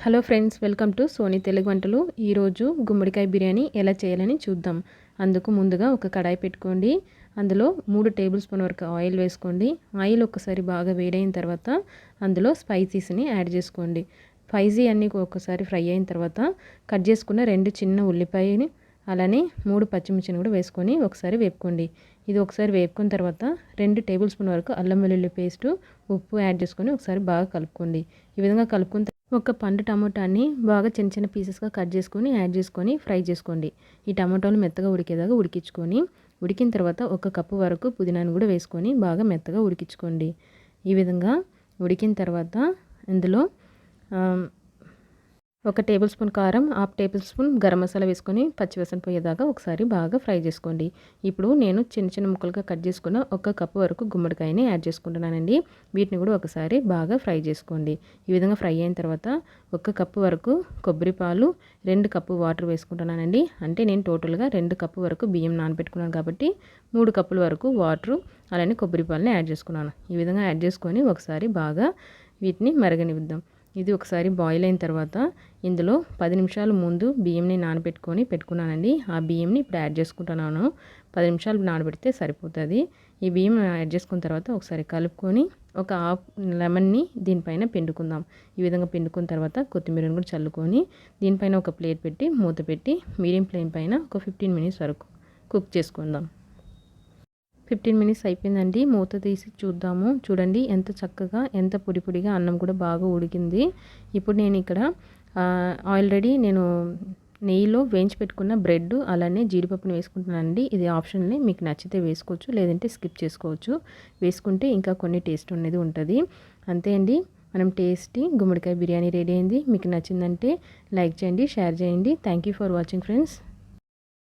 Hello friends, welcome to Sony Telugu వంటలు. ఈరోజు గుమ్మడికాయ బిర్యానీ ఎలా చేయాలని చూద్దాం. అందుకు ముందుగా ఒక కడాయి పెట్టుకోండి. అందులో 3 టేబుల్ స్పూన్ వరకు ఆయిల్ వేసుకోండి. ఆయిల్ ఒకసారి బాగా వేడైన తర్వాత అందులో స్పైసీస్ని యాడ్ చేసుకోండి. స్పైసీ అన్నీ ఒక్కసారి ఫ్రై అయిన తర్వాత కట్ చేసుకున్న 2 చిన్న ఉల్లిపాయని అలానే 3 పచ్చిమిర్చిని కూడా వేసుకొని ఒకసారి వేపుకోండి. ఇది ఒకసారి వేపుకున్న తర్వాత 2 టేబుల్ స్పూన్ వరకు అల్లం వెల్లుల్లి పేస్టు, ఉప్పు యాడ్ చేసుకొని ఒకసారి బాగా కలుపుకోండి. ఈ విధంగా కలుపుకున్న ఒక పండు టమోటాని బాగా చిన్న చిన్న పీసెస్గా కట్ చేసుకొని యాడ్ చేసుకొని ఫ్రై చేసుకోండి. ఈ టమాటోలు మెత్తగా ఉడికేదాకా ఉడికించుకొని, ఉడికిన తర్వాత 1 కప్పు వరకు పుదీనాను కూడా వేసుకొని బాగా మెత్తగా ఉడికించుకోండి. ఈ విధంగా ఉడికిన తర్వాత ఇందులో 1 టేబుల్ స్పూన్ కారం, 1/2 టేబుల్ స్పూన్ గరం మసాలా వేసుకొని పచ్చివాసన పోయేదాకా ఒకసారి బాగా ఫ్రై చేసుకోండి. ఇప్పుడు నేను చిన్న చిన్న ముక్కలుగా కట్ చేసుకున్న 1 కప్పు వరకు గుమ్మడికాయని యాడ్ చేసుకుంటున్నానండి. వీటిని కూడా ఒకసారి బాగా ఫ్రై చేసుకోండి. ఈ విధంగా ఫ్రై అయిన తర్వాత 1 కప్పు వరకు కొబ్బరి పాలు, 2 కప్పు వాటర్ వేసుకుంటున్నానండి. అంటే నేను టోటల్గా 2 కప్పు వరకు బియ్యం నానబెట్టుకున్నాను కాబట్టి 3 కప్పుల వరకు వాటరు అలానే కొబ్బరి పాలని యాడ్ చేసుకున్నాను. ఈ విధంగా యాడ్ చేసుకొని ఒకసారి బాగా వీటిని మరగనిద్దాం. ఇది ఒకసారి బాయిల్ అయిన తర్వాత ఇందులో 10 నిమిషాల ముందు బియ్యంని నానబెట్టుకొని పెట్టుకున్నానండి. ఆ బియ్యంని ఇప్పుడు యాడ్ చేసుకుంటున్నాను. 10 నిమిషాలు నానబెడితే సరిపోతుంది. ఈ బియ్యం యాడ్ చేసుకున్న తర్వాత ఒకసారి కలుపుకొని ఒక హాఫ్ లెమన్ని దీనిపైన పిండుకుందాం. ఈ విధంగా పిండుకున్న తర్వాత కొత్తిమీరని కూడా చల్లుకొని దీనిపైన ఒక ప్లేట్ పెట్టి మూత పెట్టి మీడియం ఫ్లేమ్ పైన ఒక 15 మినిట్స్ వరకు కుక్ చేసుకుందాం. 15 మినిట్స్ అయిపోయిందండి. మూత తీసి చూద్దాము. చూడండి ఎంత చక్కగా, ఎంత పొడి పొడిగా అన్నం కూడా బాగా ఉడికింది. ఇప్పుడు నేను ఇక్కడ ఆల్రెడీ నెయ్యిలో వేయించి పెట్టుకున్న బ్రెడ్ అలానే జీడిపప్పుని వేసుకుంటున్నానండి. ఇది ఆప్షనల్, మీకు నచ్చితే వేసుకోవచ్చు, లేదంటే స్కిప్ చేసుకోవచ్చు. వేసుకుంటే ఇంకా కొన్ని టేస్ట్ అనేది ఉంటుంది. అంతే అండి, మనం టేస్టీ గుమ్మడికాయ బిర్యానీ రెడీ అయింది. మీకు నచ్చిందంటే లైక్ చేయండి, షేర్ చేయండి. Thank you for watching friends.